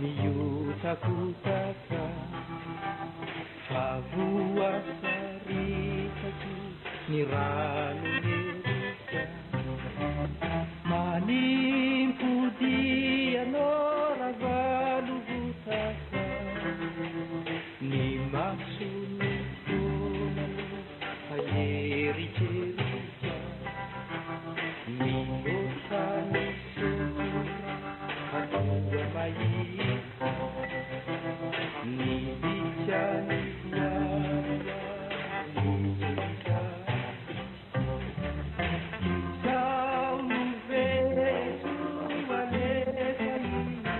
Niyutakutaka Favuasaritaku Nirano Nirika Manimpudiano Ravalo votaka Ni Maxunukunalo Ayericherika Ni Otani Sukura Atua Maika Ni Bichani Yaya Ni Zika Sao Nuvesu Alesa Nika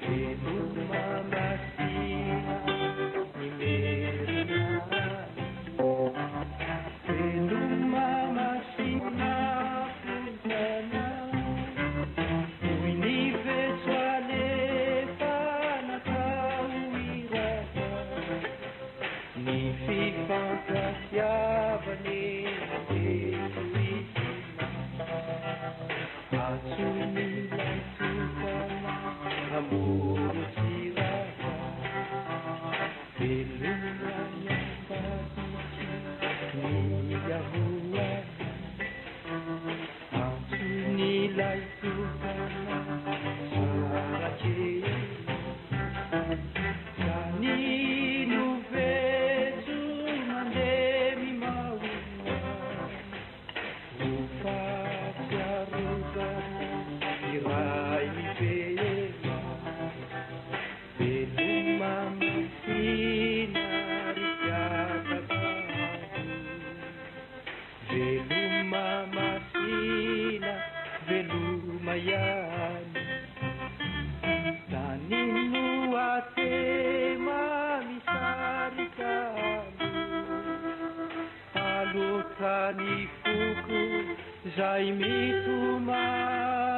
Enu Mamasina Ni Merina Enu Mamasina Putana Fantasiavane Antsoina tutana amor tirava Velunanya Fahiny Nia rua Antsoina tutana Sarajevo Janino vejo mandemi maua Ufate arrogata iray mi vela Veluma masina ripiataka Veluma masina veluma yani Taninu atema misarikano Alotani fuku zay mitomany